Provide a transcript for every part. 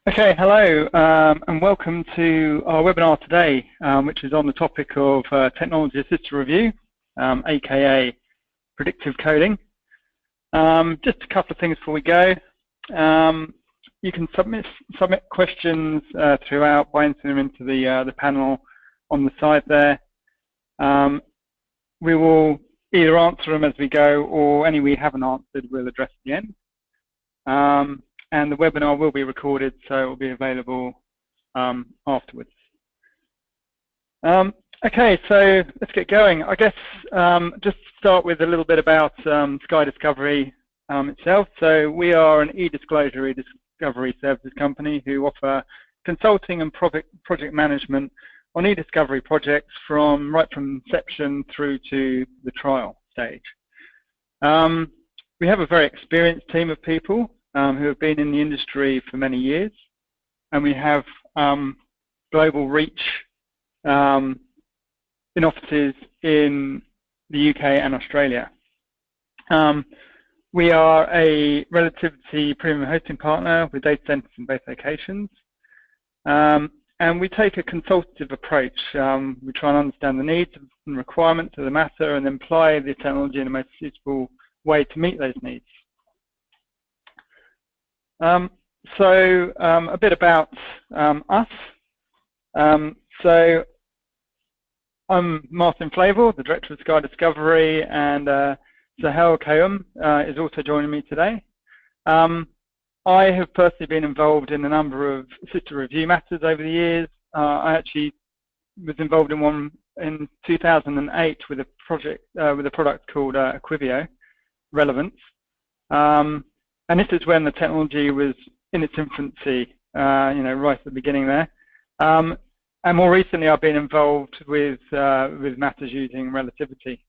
Okay, hello, and welcome to our webinar today, which is on the topic of technology assisted review, aka predictive coding. Just a couple of things before we go. You can submit questions throughout by entering them into the panel on the side there. We will either answer them as we go, or any we haven't answered we'll address at the end. And the webinar will be recorded, so it will be available afterwards. Okay, so let's get going. I guess just start with a little bit about Sky Discovery itself. So we are an e-disclosure, e-discovery services company who offer consulting and project management on e-discovery projects right from inception through to the trial stage. We have a very experienced team of people who have been in the industry for many years, and we have global reach in offices in the UK and Australia. We are a Relativity premium hosting partner with data centers in both locations, and we take a consultative approach. We try and understand the needs and requirements of the matter and then apply the technology in the most suitable way to meet those needs. A bit about us. So I'm Martin Flavel, the Director of Sky Discovery, and Sahel Kaum is also joining me today. I have personally been involved in a number of assisted review matters over the years. I actually was involved in one in 2008 with a project with a product called Equivio Relevance. And this is when the technology was in its infancy, right at the beginning there. And more recently, I've been involved with matters using relativity.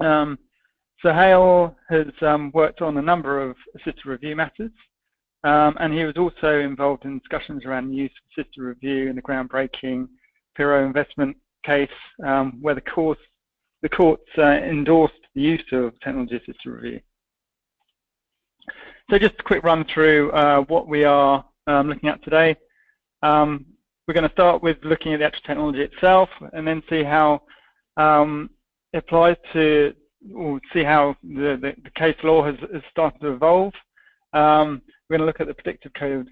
Sahel has worked on a number of assisted review matters, and he was also involved in discussions around the use of assisted review in the groundbreaking Piro investment case, where the courts endorsed the use of technology assisted review. So just a quick run through what we are looking at today. We're going to start with looking at the actual technology itself and then see how it applies to, or see how the case law has started to evolve. We're going to look at the predictive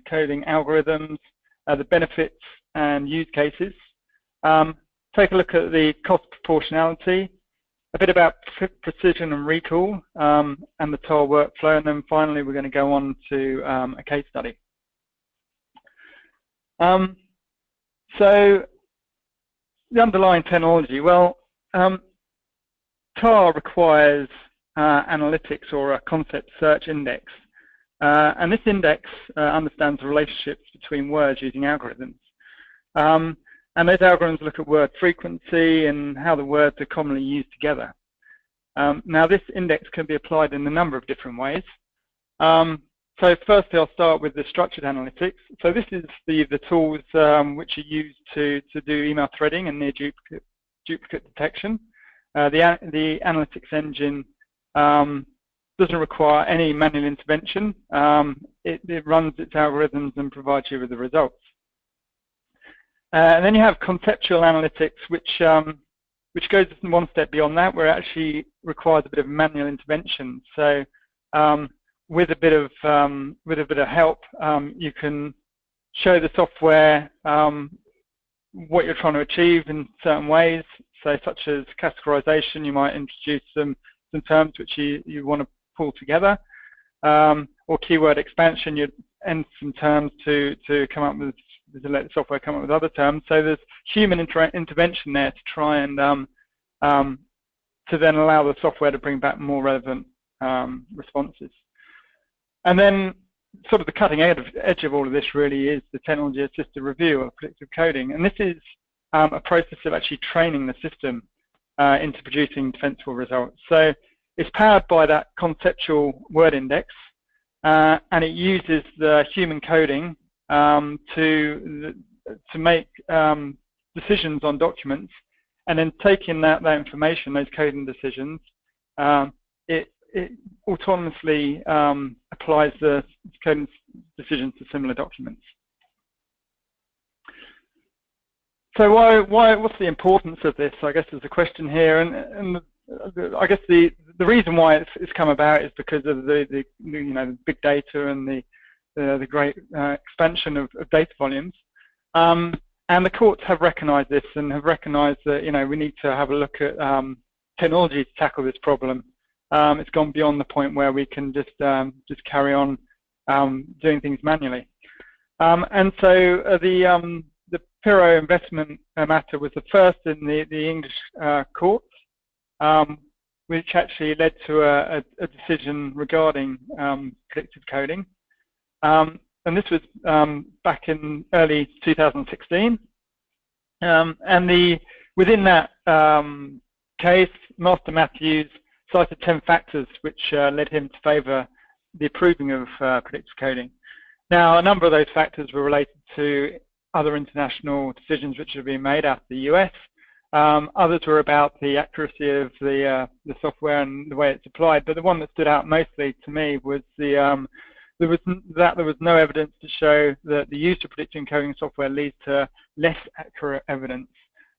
coding algorithms, the benefits and use cases. Take a look at the cost proportionality, a bit about precision and recall, and the TOR workflow, and then finally we're going to go on to a case study. So the underlying technology, well, TOR requires analytics or a concept search index, and this index understands the relationships between words using algorithms. And those algorithms look at word frequency and how the words are commonly used together. Now, this index can be applied in a number of different ways. So firstly, I'll start with the structured analytics. So this is the tools which are used to do email threading and near duplicate detection. The analytics engine doesn't require any manual intervention. It runs its algorithms and provides you with the results. And then you have conceptual analytics, which goes one step beyond that, where it actually requires a bit of manual intervention. So with a bit of help, you can show the software what you're trying to achieve in certain ways. So such as categorization, you might introduce some terms which you want to pull together, or keyword expansion, you'd end some terms to come up with, to let the software come up with other terms. So there's human intervention there to try and to then allow the software to bring back more relevant responses. And then sort of the cutting edge of all of this really is the technology assisted review of predictive coding. And this is a process of actually training the system into producing defensible results. So it's powered by that conceptual word index, and it uses the human coding to make decisions on documents, and then taking that information, those coding decisions, it autonomously applies the coding decisions to similar documents. So what's the importance of this? I guess is the question here, and I guess the reason why it's come about is because of the big data and the great expansion of data volumes. And the courts have recognised this and have recognised that we need to have a look at technology to tackle this problem. It's gone beyond the point where we can just carry on doing things manually. And so the Piro investment matter was the first in the English courts, which actually led to a decision regarding predictive coding. And this was back in early 2016. And within that case, Master Matthews cited 10 factors which led him to favour the approving of predictive coding. Now, a number of those factors were related to other international decisions which have been made out of the US. Others were about the accuracy of the software and the way it's applied. But the one that stood out mostly to me was there was no evidence to show that the use of predictive coding software leads to less accurate evidence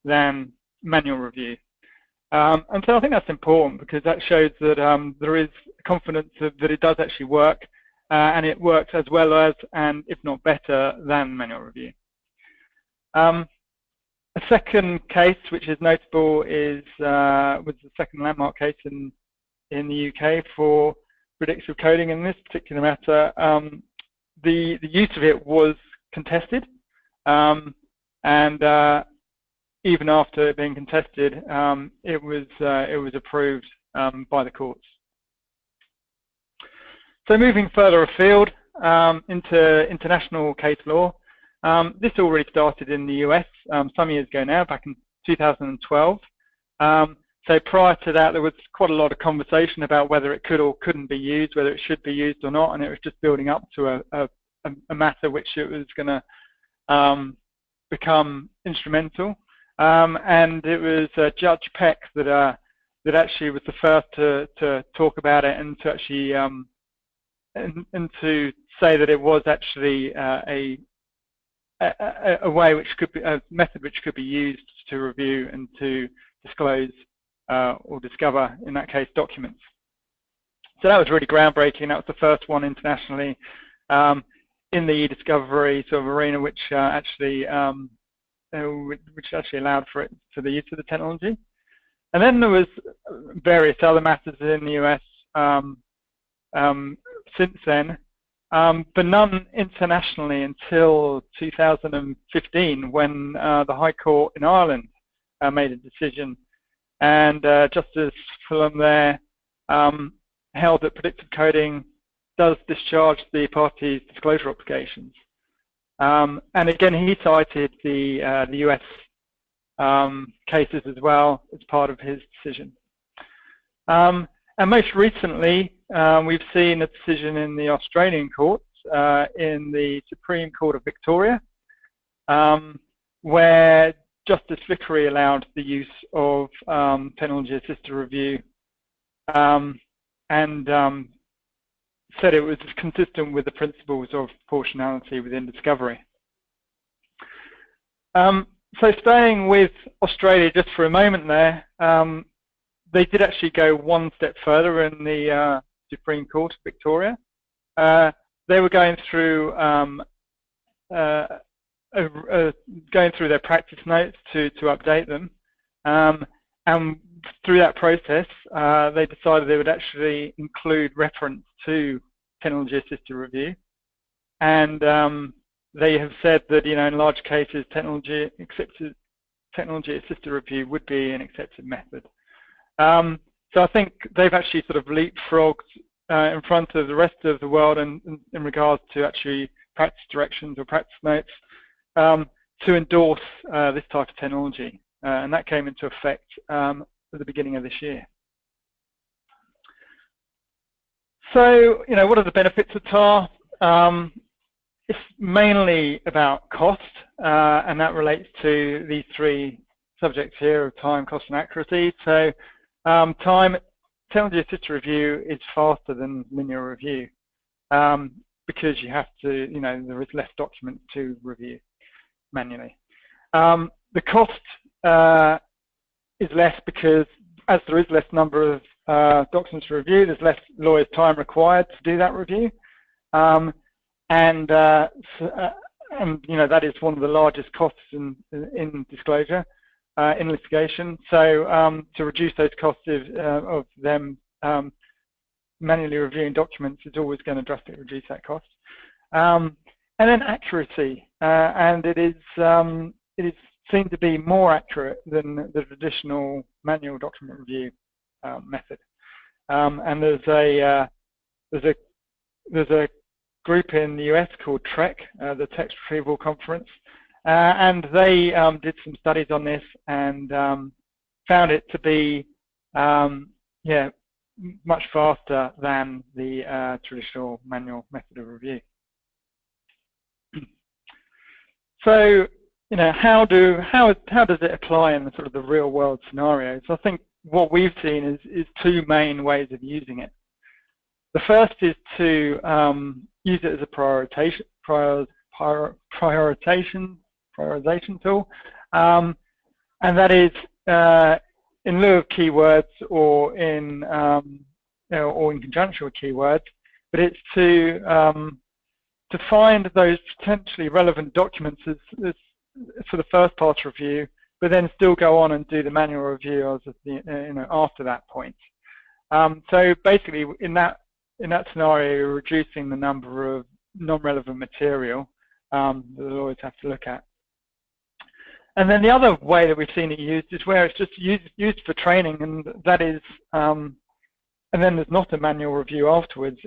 than manual review. And so I think that's important because that shows that there is confidence that it does actually work, and it works as well as, and if not better, than manual review. A second case which is notable was the second landmark case in the UK for predictive coding. In this particular matter, the use of it was contested, and even after it being contested, it was approved by the courts. So moving further afield into international case law, this already started in the US some years ago now, back in 2012. So prior to that, there was quite a lot of conversation about whether it could or couldn't be used, whether it should be used or not, and it was just building up to a matter which it was going to become instrumental. And it was Judge Peck that actually was the first to talk about it and to actually and to say that it was actually a way which could be a method which could be used to review and to disclose or discover, in that case, documents. So that was really groundbreaking. That was the first one internationally in the e-discovery sort of arena, which actually allowed for the use of the technology. And then there was various other matters in the US since then, but none internationally until 2015, when the High Court in Ireland made a decision, and Justice Fulham there held that predictive coding does discharge the parties' disclosure obligations. And again, he cited the US cases as well as part of his decision. And most recently, we've seen a decision in the Australian courts, in the Supreme Court of Victoria, where Justice Vickery allowed the use of technology-assisted review and said it was consistent with the principles of proportionality within discovery. So staying with Australia just for a moment there, they did actually go one step further in the Supreme Court of Victoria. They were going through their practice notes to update them, and through that process, they decided they would actually include reference to technology-assisted review, and they have said that in large cases, technology-assisted review would be an accepted method. So I think they've actually sort of leapfrogged in front of the rest of the world in regards to actually practice directions or practice notes to endorse this type of technology, and that came into effect at the beginning of this year. So, what are the benefits of TAR? It's mainly about cost, and that relates to these three subjects here of time, cost, and accuracy. So, time technology-assisted review is faster than linear review because you have to, there is less documents to review manually. The cost is less because as there is less number of documents to review, there's less lawyers' time required to do that review. And that is one of the largest costs in disclosure in litigation. So to reduce those costs of them manually reviewing documents is always going to drastically reduce that cost. And then accuracy, and it is seen to be more accurate than the traditional manual document review method. And there's a group in the US called TREC, the Text Retrieval Conference, and they did some studies on this and found it to be much faster than the traditional manual method of review. So, how does it apply in the sort of the real world scenarios? I think what we've seen is two main ways of using it. The first is to use it as a prioritization tool, and that is in lieu of keywords or in conjunction with keywords, but it's to find those potentially relevant documents as for the first pass review, but then still go on and do the manual review after that point. So basically, in that scenario, you're reducing the number of non-relevant material that the lawyers have to look at. And then the other way that we've seen it used is where it's just used for training, and that is, and then there's not a manual review afterwards.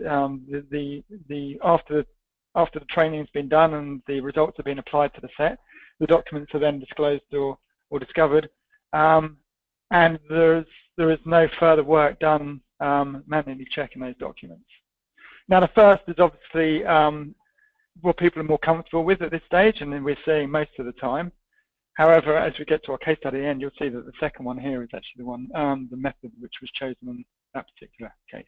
After the training has been done and the results have been applied to the set, the documents are then disclosed or discovered, and there is no further work done manually checking those documents. Now, the first is obviously what people are more comfortable with at this stage, and then we're seeing most of the time. However, as we get to our case study at the end, you'll see that the second one here is actually the one, the method which was chosen in that particular case.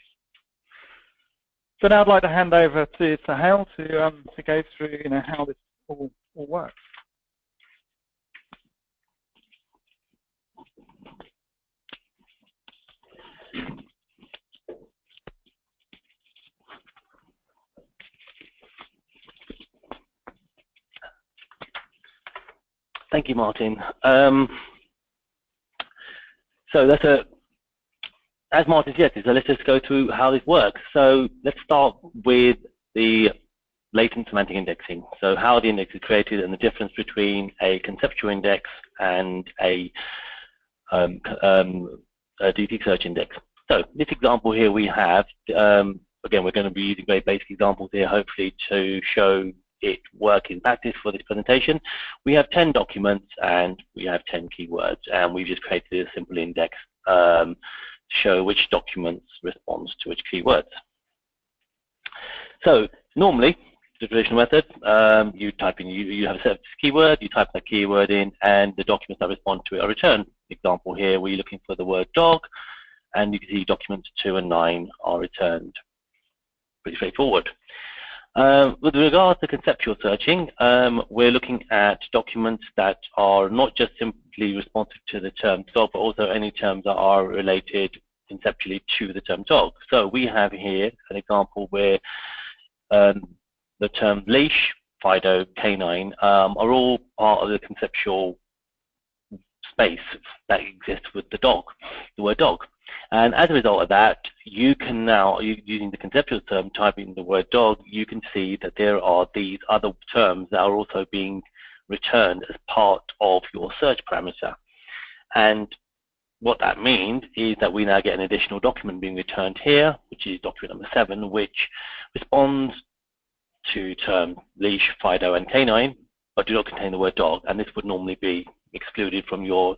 So now I'd like to hand over to Sahel to go through how this all works. Thank you, Martin. So as Martin suggested, so let's just go through how this works. So let's start with the latent semantic indexing. So how the index is created and the difference between a conceptual index and a DT search index. So this example here we have, again, we're going to be using very basic examples here, hopefully to show it work in practice for this presentation. We have 10 documents and we have 10 keywords, and we've just created a simple index to show which documents responds to which keywords. So normally, the traditional method, you type in, you have a set of keywords, you type that keyword in, and the documents that respond to it are returned. Example here, we're looking for the word dog, and you can see documents 2 and 9 are returned. Pretty straightforward. With regard to conceptual searching, we're looking at documents that are not just simply responsive to the term dog, but also any terms that are related conceptually to the term dog. So we have here an example where the terms leash, Fido, canine are all part of the conceptual space that exists with the dog, the word dog. And as a result of that, you can now, using the conceptual term, typing the word dog, you can see that there are these other terms that are also being returned as part of your search parameter. And what that means is that we now get an additional document being returned here, which is document number 7, which responds to terms leash, Fido, and canine, but do not contain the word dog. And this would normally be excluded from your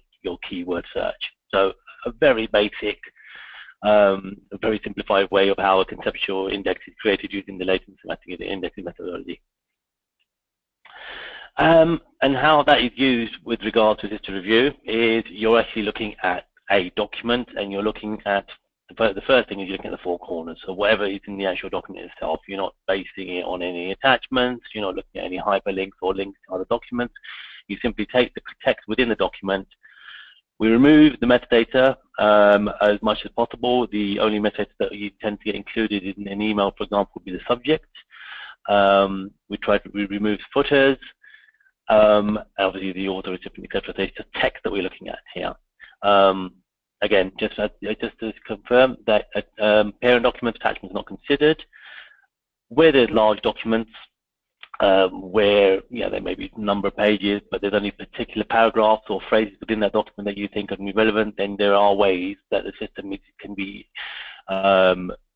keyword search. So a very basic, a very simplified way of how a conceptual index is created using the latent semantic indexing methodology. And how that is used with regard to this review is you're actually looking at a document and you're looking at the first thing is you're looking at the four corners. So whatever is in the actual document itself, you're not basing it on any attachments, you're not looking at any hyperlinks or links to other documents. You simply take the text within the document. We remove the metadata as much as possible. The only metadata that you tend to get included in an email, for example, would be the subject. We remove footers, obviously the author, recipient, etc. So it's just text that we're looking at here. Again, just to confirm that parent document attachment is not considered. Where there's large documents, where there may be a number of pages, but there's only particular paragraphs or phrases within that document that you think are going to be relevant, then there are ways that the system can be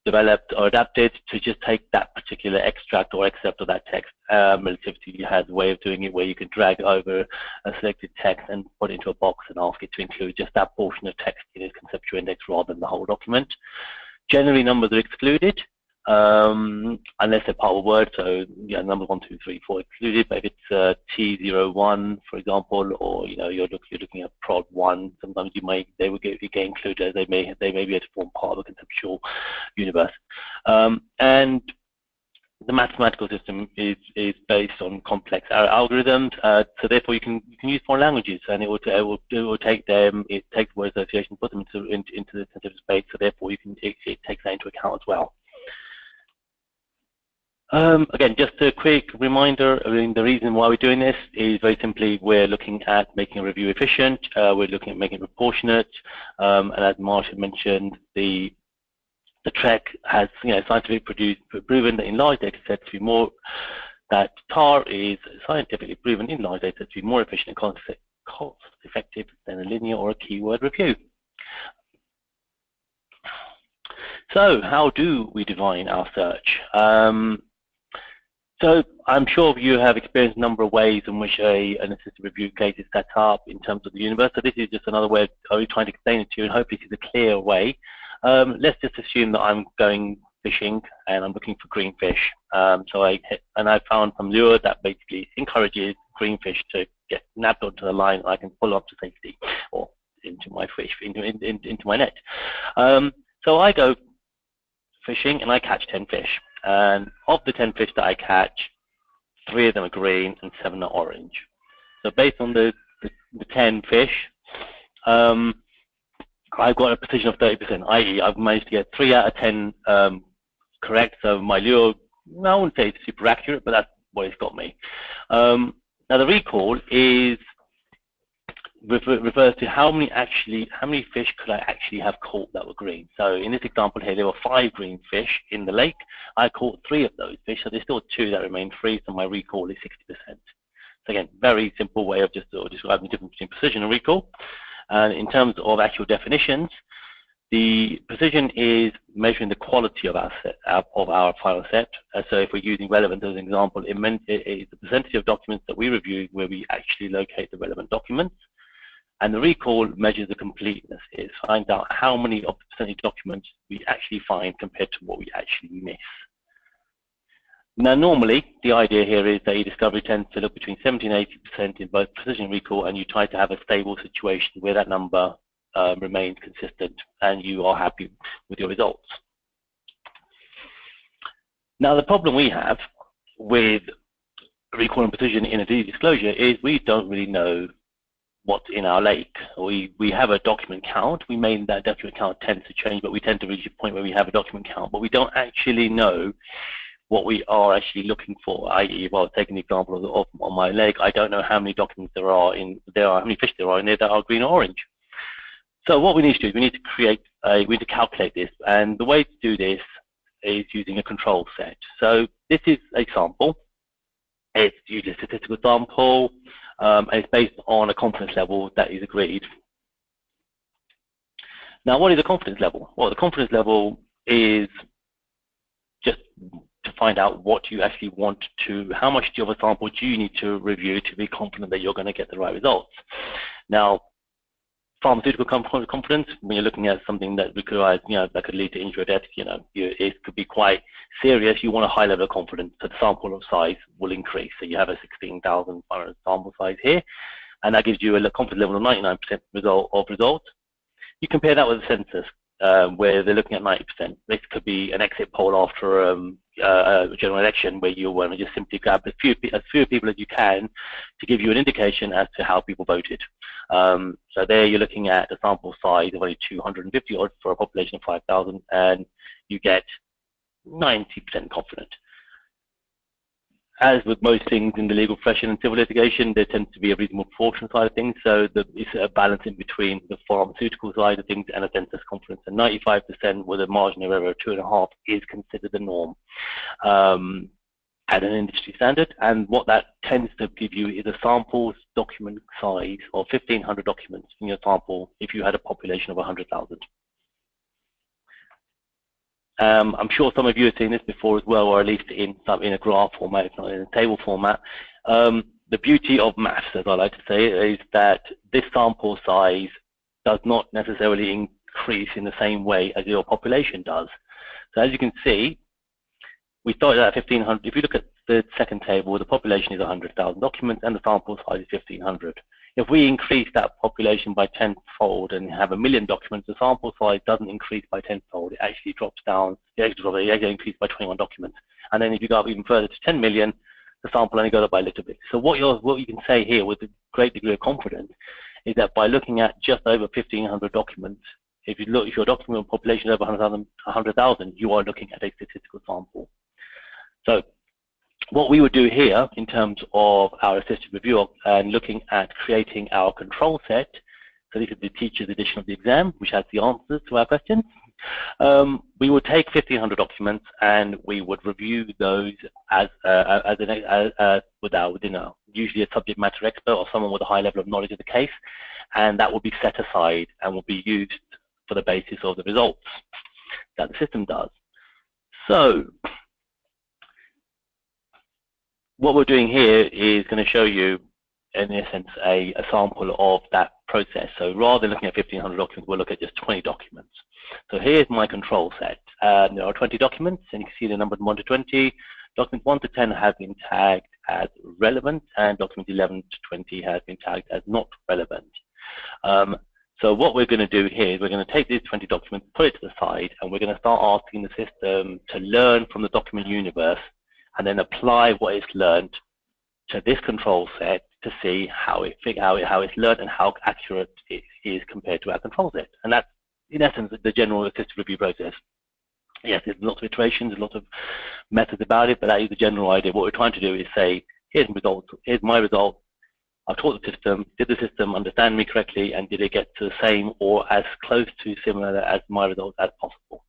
developed or adapted to just take that particular extract or excerpt of that text. Relativity has a way of doing it where you can drag over a selected text and put it into a box and ask it to include just that portion of text in its conceptual index rather than the whole document. Generally, numbers are excluded unless they're part of a word. So numbers 1, 2, 3, 4 excluded. But if it's T01, for example, or you're looking at prod 1, sometimes they will get included as they may be able to form part of a conceptual universe. And the mathematical system is based on complex algorithms, so therefore you can use foreign languages, and it will take them. It takes word association, put them into the sensitive space. So therefore it takes that into account as well. Again, just a quick reminder. The reason why we're doing this is very simply we're looking at making a review efficient. We're looking at making it proportionate, and as Marcia mentioned, the TREC has scientifically proven that in large data sets that TAR is scientifically proven in large data sets to be more efficient and cost effective than a linear or a keyword review. So how do we define our search? So I'm sure you have experienced a number of ways in which an assisted review case is set up in terms of the universe. So this is just another way of trying to explain it to you, and hopefully it's a clear way. Let's just assume that I'm going fishing and I'm looking for green fish. So I found some lure that basically encourages green fish to get nabbed onto the line, and I can pull up to safety or into my fish, into my net. So I go fishing and I catch 10 fish. And of the 10 fish that I catch, 3 of them are green and 7 are orange. So based on the 10 fish, I've got a precision of 30%, i.e. I've managed to get 3 out of 10 correct. So my lure, I wouldn't say it's super accurate, but that's what it's got me. Now the recall refers to how many fish could I actually have caught that were green. So in this example here, there were 5 green fish in the lake. I caught 3 of those fish, so there's still 2 that remain free, so my recall is 60%. So again, very simple way of just describing the difference between precision and recall. And in terms of actual definitions, the precision is measuring the quality of our final set. So if we're using relevant as an example, it is the percentage of documents that we review where we actually locate the relevant documents. And the recall measures the completeness. It finds out how many of the percentage documents we actually find compared to what we actually miss. Now, normally, the idea here is that e-discovery tends to look between 70 and 80% in both precision and recall, and you try to have a stable situation where that number remains consistent and you are happy with your results. Now, the problem we have with recall and precision in a disclosure is we don't really know what's in our lake. We have a document count. That document count tends to change, but we tend to reach a point where we have a document count, but we don't actually know what we are actually looking for, i.e., well, taking the example of on my lake, I don't know how many documents how many fish there are in there that are green or orange. So what we need to do is we need to calculate this, and the way to do this is using a control set. So this is a sample. It's usually a statistical sample, and it's based on a confidence level that is agreed. Now, what is a confidence level? Well, the confidence level is just to find out what you actually want to, how much of a sample do you need to review to be confident that you're going to get the right results. Now, pharmaceutical confidence, when you're looking at something that requires, that could lead to injury or death, it could be quite serious. You want a high level of confidence, so the sample of size will increase. So you have a 16,500 sample size here, and that gives you a confidence level of 99% of results. You compare that with the census. where they're looking at 90%. This could be an exit poll after a general election where you want to just simply grab as few people as you can to give you an indication as to how people voted. So there you're looking at a sample size of only 250 odd for a population of 5,000, and you get 90% confident. As with most things in the legal profession and civil litigation, there tends to be a reasonable proportion side of things, so it's a balance in between the pharmaceutical side of things and a census confidence. And 95% with a margin of error of 2.5 is considered the norm at an industry standard. And what that tends to give you is a sample document size of 1,500 documents in your sample if you had a population of 100,000. I'm sure some of you have seen this before as well, or at least in a graph format, if not in a table format. The beauty of maths, as I like to say, is that this sample size does not necessarily increase in the same way as your population does. So as you can see, we started at 1,500. If you look at the second table, the population is 100,000 documents and the sample size is 1,500. If we increase that population by 10-fold and have 1 million documents, the sample size doesn't increase by 10-fold. It actually drops down. It actually increases by 21 documents. And then if you go up even further to 10 million, the sample only goes up by a little bit. So what you can say here with a great degree of confidence is that by looking at just over 1,500 documents, if your document population is over 100,000, you are looking at a statistical sample. So what we would do here in terms of our assisted review and looking at creating our control set, so this is the teacher's edition of the exam, which has the answers to our questions. We would take 1,500 documents and we would review those usually a subject matter expert or someone with a high level of knowledge of the case, and that will be set aside and will be used for the basis of the results that the system does. So what we're doing here is going to show you, in essence, a sample of that process. So rather than looking at 1,500 documents, we'll look at just 20 documents. So here's my control set. There are 20 documents, and you can see the number 1 to 20. Documents 1 to 10 have been tagged as relevant, and documents 11 to 20 have been tagged as not relevant. So what we're going to do here is we're going to take these 20 documents, put it to the side, and we're going to start asking the system to learn from the document universe and then apply what it's learned to this control set to see how it's learned and how accurate it is compared to our control set. And that's, in essence, the general assisted review process. Yes, there's lots of iterations, there's lots of methods about it, but that is the general idea. What we're trying to do is say, here's my result. I've taught the system, did the system understand me correctly, and did it get to the same or as close to similar as my result as possible?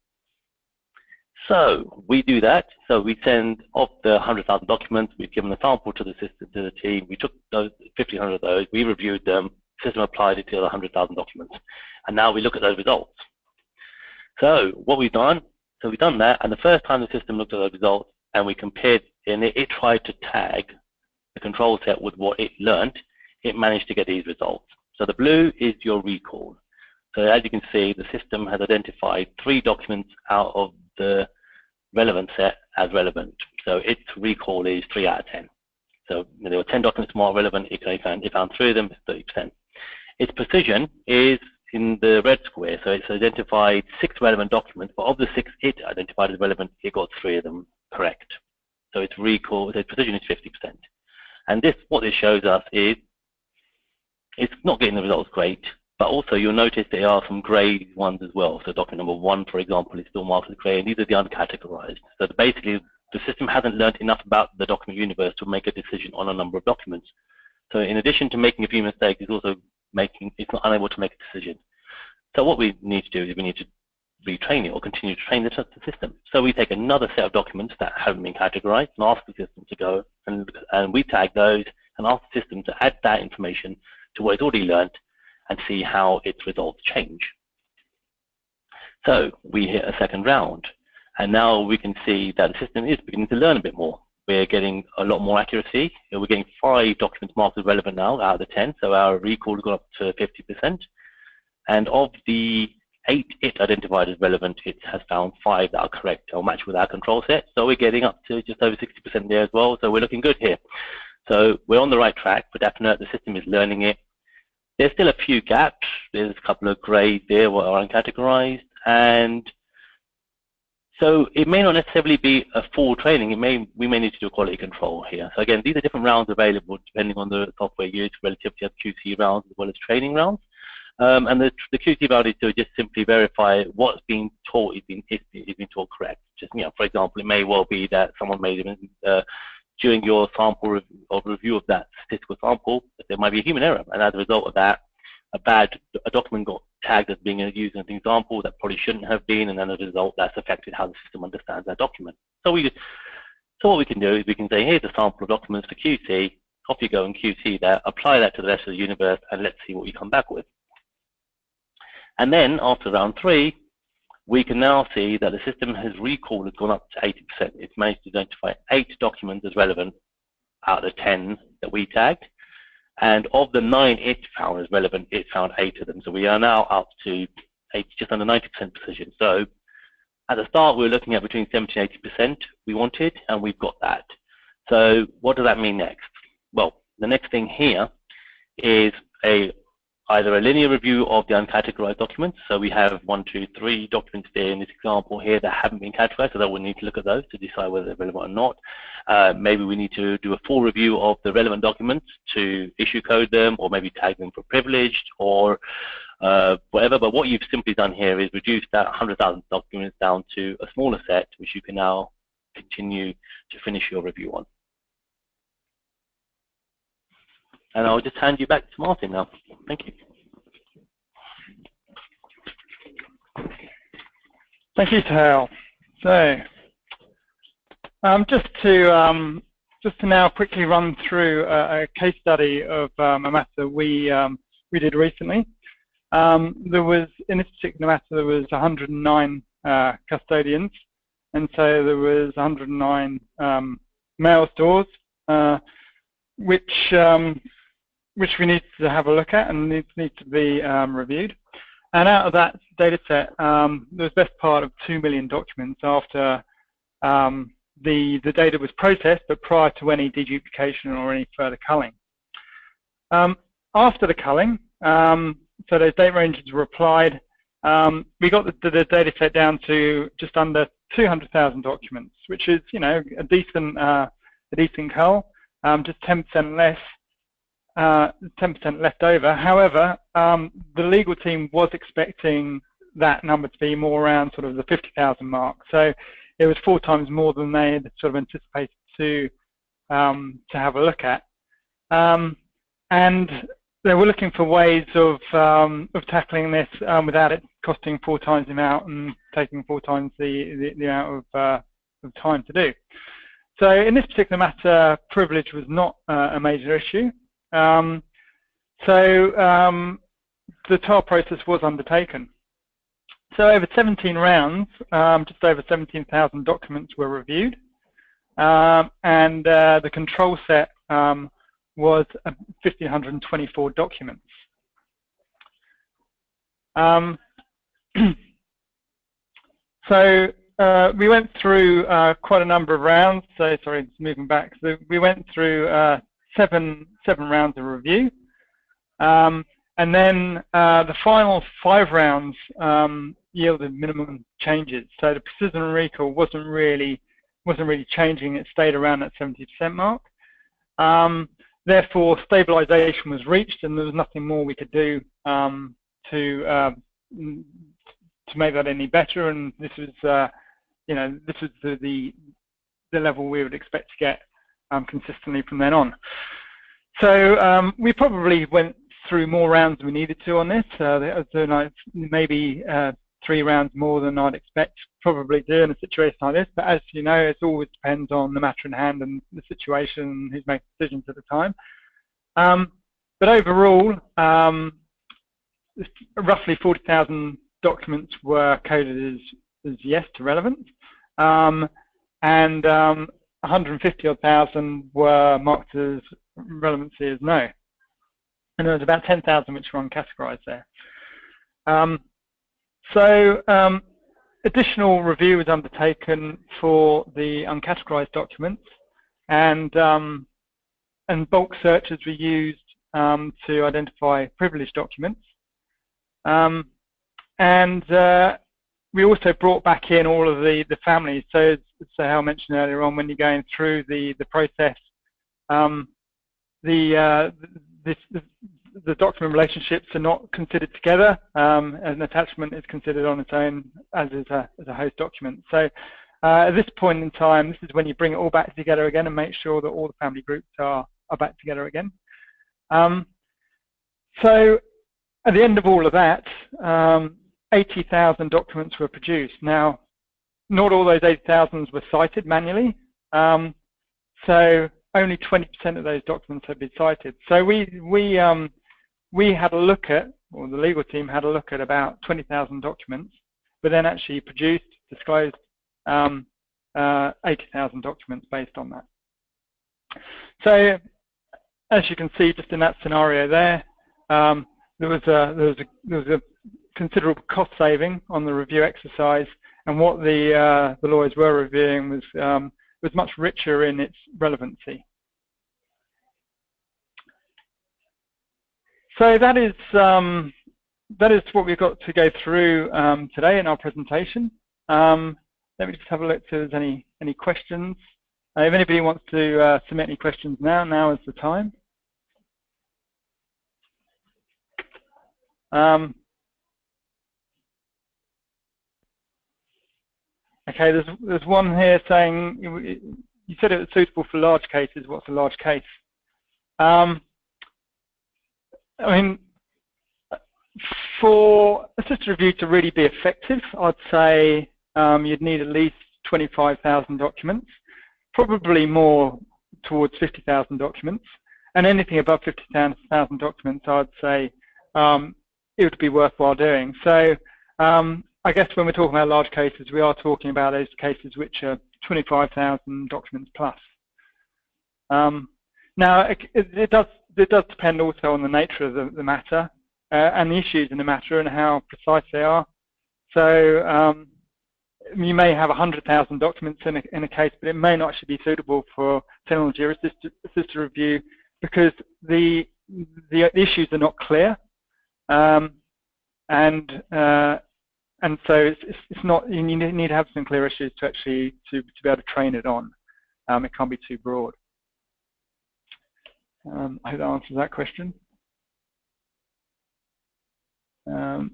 So we do that. So we send off the 100,000 documents. We've given a sample to the system, to the team. We took those 1,500 of those. We reviewed them. The system applied it to the 100,000 documents. And now we look at those results. So what we've done, we've done that. And the first time the system looked at those results and we compared, and it tried to tag the control set with what it learned, it managed to get these results. So the blue is your recall. So as you can see, the system has identified 3 documents out of the relevant set as relevant. So its recall is 3 out of 10. So there were 10 documents more relevant. It found 3 of them, 30%. Its precision is in the red square. So it's identified 6 relevant documents, but of the 6 it identified as relevant, it got 3 of them correct. So its recall, its precision is 50%. And what this shows us is it's not getting the results great, but also you'll notice there are some grey ones as well. So document number 1, for example, is still marked as grey, and these are the uncategorized. So basically, the system hasn't learned enough about the document universe to make a decision on a number of documents. So in addition to making a few mistakes, it's also it's not unable to make a decision. So what we need to do is we need to retrain it or continue to train the system. So we take another set of documents that haven't been categorized and ask the system to go and we tag those and ask the system to add that information to what it's already learned and see how its results change. So we hit a second round, and now we can see that the system is beginning to learn a bit more. We're getting a lot more accuracy. We're getting 5 documents marked as relevant now out of the 10, so our recall has gone up to 50%. And of the 8 it identified as relevant, it has found 5 that are correct or match with our control set. So we're getting up to just over 60% there as well, so we're looking good here. So we're on the right track for definite. The system is learning it. There's still a few gaps. There's a couple of grades there that are uncategorized, And so it may not necessarily be a full training. We may need to do a quality control here. So again, these are different rounds available depending on the software used, relatively to QC rounds as well as training rounds. And the QC round is to just simply verify what's being taught is being taught correct. Just, for example, it may well be that someone made during your sample review of that statistical sample, that there might be a human error, and as a result of that, a document got tagged as being used as an example that probably shouldn't have been, and then as a result, that's affected how the system understands that document. So what we can do is we can say, here's a sample of documents for QC, off you go and QC that, apply that to the rest of the universe, and let's see what we come back with. And then after round 3, we can now see that the system has gone up to 80%. It's managed to identify 8 documents as relevant out of the 10 that we tagged. And of the 9 it found as relevant, it found 8 of them. So we are now up to just under 90% precision. So at the start, we were looking at between 70 and 80% we wanted, and we've got that. So what does that mean next? Well, the next thing here is either a linear review of the uncategorized documents. So we have 1, 2, 3 documents there in this example here that haven't been categorized, so that we'll need to look at those to decide whether they're relevant or not. Maybe we need to do a full review of the relevant documents to issue code them, or maybe tag them for privileged, or whatever. But what you've simply done here is reduce that 100,000 documents down to a smaller set, which you can now continue to finish your review on. And I'll just hand you back to Martin now. Thank you. Thank you, Tal. So, just to now quickly run through a case study of a matter we did recently. There was, in this particular matter, there was 109 custodians, and so there was 109 mail stores, which we need to have a look at and need to be reviewed. And out of that data set, there was best part of 2 million documents after the data was processed, but prior to any deduplication or any further culling. After the culling, so those date ranges were applied, we got the data set down to just under 200,000 documents, which is, a decent cull, just 10% less. 10% left over. However, the legal team was expecting that number to be more around sort of the 50,000 mark. So it was 4 times more than they had sort of anticipated to have a look at. And they were looking for ways of tackling this without it costing 4 times the amount and taking 4 times the amount of time to do. So in this particular matter, privilege was not a major issue. The trial process was undertaken. So over 17 rounds, just over 17,000 documents were reviewed, and the control set was 1,524 documents. We went through quite a number of rounds. So sorry, just moving back. So we went through seven rounds of review, and then the final 5 rounds yielded minimum changes. So the precision recall wasn't really changing; it stayed around that 70% mark. Therefore, stabilization was reached, and there was nothing more we could do to make that any better. And this was, this was the level we would expect to get consistently from then on. So we probably went through more rounds than we needed to on this. So maybe 3 rounds more than I'd expect probably do in a situation like this. But as you know, it always depends on the matter in hand and the situation and who's making decisions at the time. But overall, roughly 40,000 documents were coded as yes to relevant, and 150,000 were marked as relevancy as no. And there was about 10,000 which were uncategorized there. Additional review was undertaken for the uncategorized documents, and bulk searches were used to identify privileged documents. we also brought back in all of the families. So Hal mentioned earlier on, when you're going through the process, the document relationships are not considered together. An attachment is considered on its own as a host document. So at this point in time, this is when you bring it all back together again and make sure that all the family groups are back together again. So at the end of all of that, 80,000 documents were produced. Now, not all those 80,000 were cited manually, so only 20% of those documents have been cited. So we had a look at, or the legal team had a look at about 20,000 documents, but then actually produced, disclosed 80,000 documents based on that. So as you can see, just in that scenario there, there was a considerable cost saving on the review exercise, and what the lawyers were reviewing was much richer in its relevancy. So that is what we've got to go through today in our presentation. Let me just have a look if there's any questions. If anybody wants to submit any questions now is the time. Okay, there's one here saying, you said it was suitable for large cases. What's a large case? I mean, for a sister review to really be effective, I'd say you'd need at least 25,000 documents, probably more towards 50,000 documents, and anything above 50,000 documents, I'd say it would be worthwhile doing. So I guess when we're talking about large cases, we are talking about those cases which are 25,000 documents plus. Now, it does depend also on the nature of the matter and the issues in the matter and how precise they are. So you may have 100,000 documents in a case, but it may not actually be suitable for technology assisted review because the issues are not clear, and so it's not. You need to have some clear issues to actually to be able to train it on. It can't be too broad. I hope that answers that question. Okay,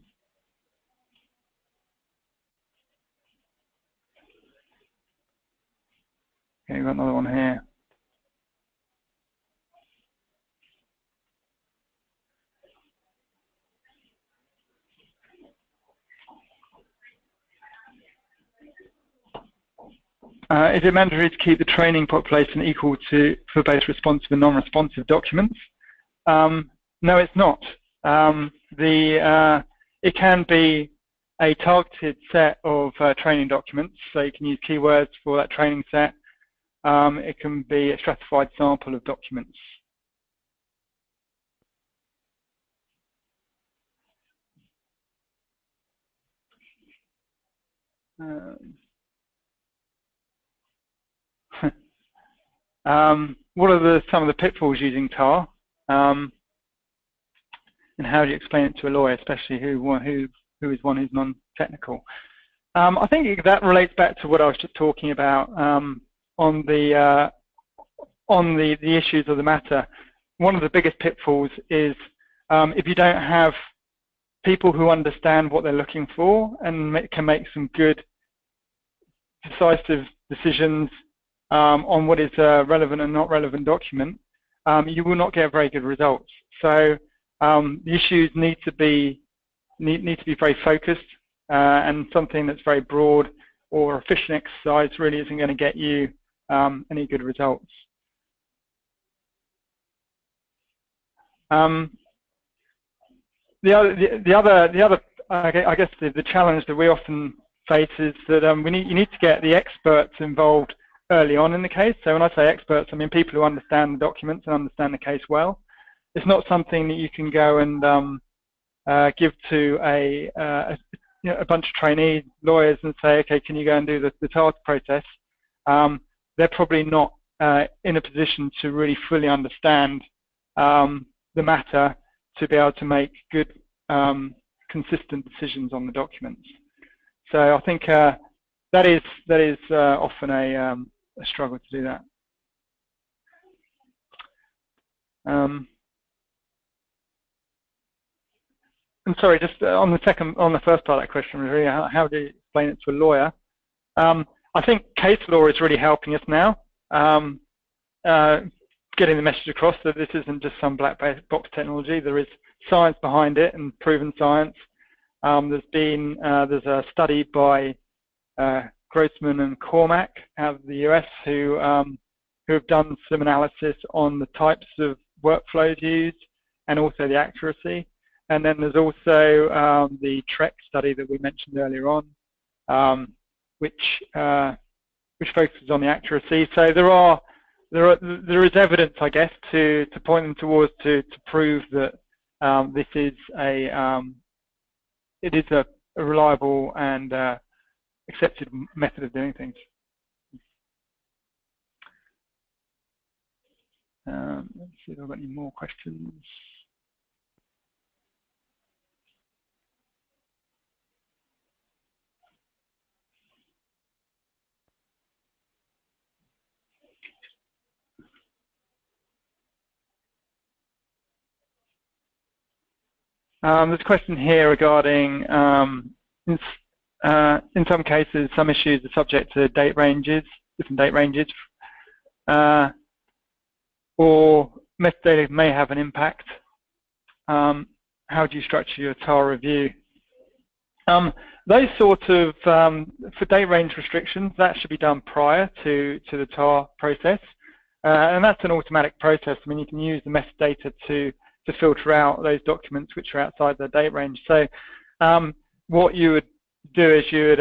we've got another one here. Is it mandatory to keep the training population equal for both responsive and non-responsive documents? No, it's not. It can be a targeted set of training documents, so you can use keywords for that training set. It can be a stratified sample of documents. What are some of the pitfalls using TAR, and how do you explain it to a lawyer, especially who is one who's non-technical? I think that relates back to what I was just talking about on the issues of the matter. One of the biggest pitfalls is if you don't have people who understand what they're looking for and can make some good, decisive decisions on what is a relevant and not relevant document, you will not get very good results. So the issues need to be very focused, and something that's very broad or a fishing exercise really isn't going to get you any good results. The challenge that we often face is that you need to get the experts involved early on in the case. So when I say experts, I mean people who understand the documents and understand the case well. It's not something that you can go and give to a bunch of trainee lawyers and say, okay, can you go and do the task process? They're probably not in a position to really fully understand the matter to be able to make good, consistent decisions on the documents. So I think that is often a struggle to do that. And sorry, just on the first part of that question, really, how do you explain it to a lawyer? I think case law is really helping us now, getting the message across that this isn't just some black box technology. There is science behind it and proven science. There's a study by Grossman and Cormack out of the US who have done some analysis on the types of workflows used and also the accuracy. And then there's also the TREC study that we mentioned earlier on, which focuses on the accuracy. So there is evidence, I guess, to point them towards to prove that this is a reliable and accepted method of doing things. Let's see if I've got any more questions. There's a question here regarding, in some cases, some issues are subject to date ranges, different date ranges, or metadata may have an impact. How do you structure your TAR review? Those sort of, for date range restrictions, that should be done prior to the TAR process. And that's an automatic process. I mean, you can use the metadata to filter out those documents which are outside the date range. So what you would do is you would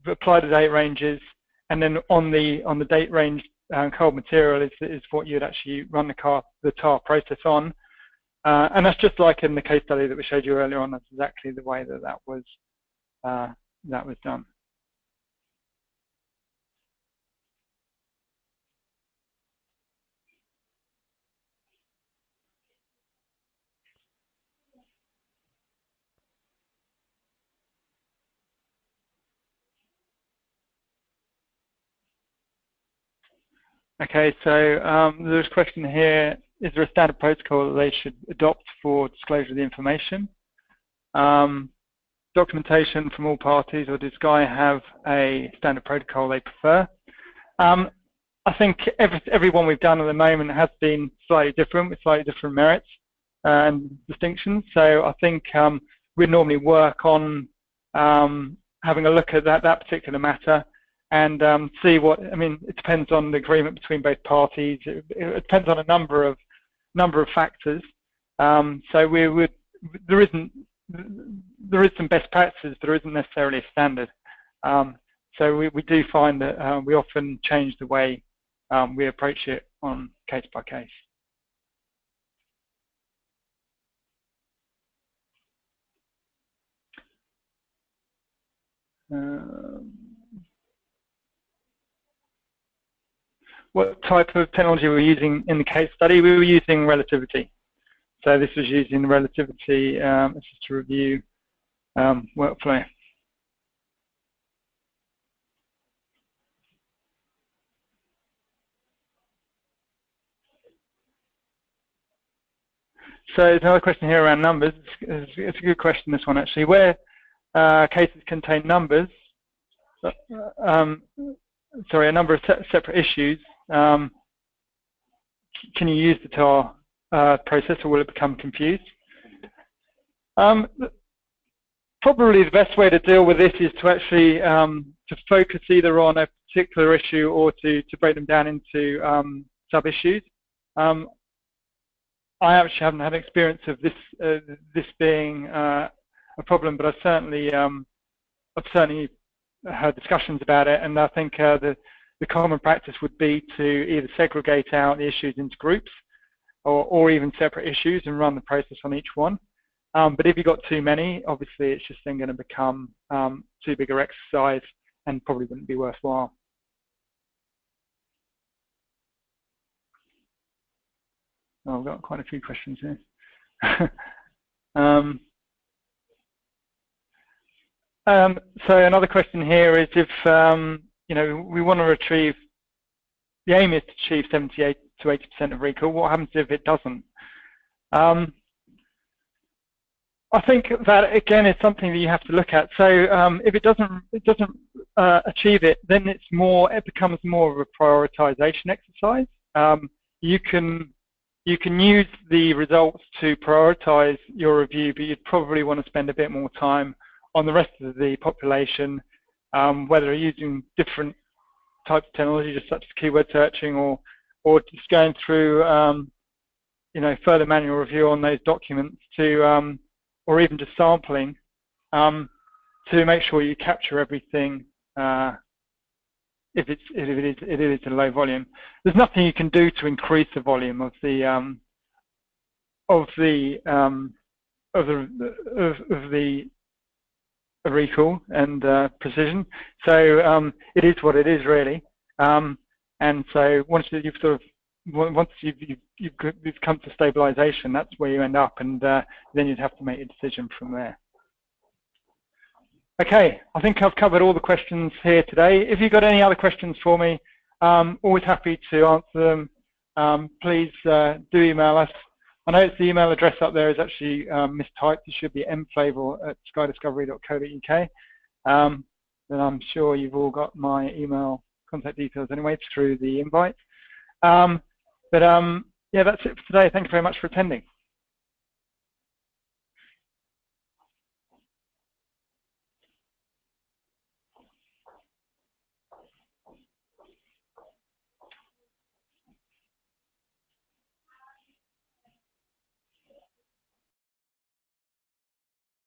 apply the date ranges, and then on the date range cold material is what you'd actually run the TAR process on. And that's just like in the case study that we showed you earlier on. That's exactly the way that was done. Okay, so there's a question here, is there a standard protocol that they should adopt for disclosure of the information? Documentation from all parties, or does Sky have a standard protocol they prefer? I think every one we've done at the moment has been slightly different, with slightly different merits and distinctions. So I think we'd normally work on having a look at that particular matter and see what, I mean, it depends on the agreement between both parties. It depends on a number of factors. So there is some best practices, but there isn't necessarily a standard. So we do find that we often change the way we approach it on case by case. What type of technology were we using in the case study? We were using relativity. So this was using relativity just to review workflow. So there's another question here around numbers. It's a good question, this one actually. Where cases contain numbers, sorry, a number of separate issues, can you use the TAR process, or will it become confused? Probably the best way to deal with this is to actually to focus either on a particular issue or to break them down into sub-issues. I actually haven't had experience of this being a problem, but I've certainly had discussions about it, and I think the common practice would be to either segregate out the issues into groups or even separate issues and run the process on each one. But if you've got too many, obviously it's just then going to become too big an exercise and probably wouldn't be worthwhile. Oh, I've got quite a few questions here. So another question here is if you know, we want to retrieve, the aim is to achieve 78 to 80% of recall. What happens if it doesn't? I think that again is something that you have to look at. So if it doesn't achieve it, then it becomes more of a prioritization exercise. You can use the results to prioritize your review, but you'd probably want to spend a bit more time on the rest of the population, whether using different types of technology, just such as keyword searching, or just going through you know, further manual review on those documents to or even just sampling to make sure you capture everything if it is a low volume. There's nothing you can do to increase the volume of the recall and precision. So it is what it is, really. And so once you've come to stabilization, that's where you end up, and then you'd have to make a decision from there. Okay, I think I've covered all the questions here today. If you've got any other questions for me, always happy to answer them. Please do email us. I know the email address up there is actually mistyped. It should be mflavor@skydiscovery.co.uk. Then I'm sure you've all got my email contact details anyway through the invite. Yeah, that's it for today. Thank you very much for attending.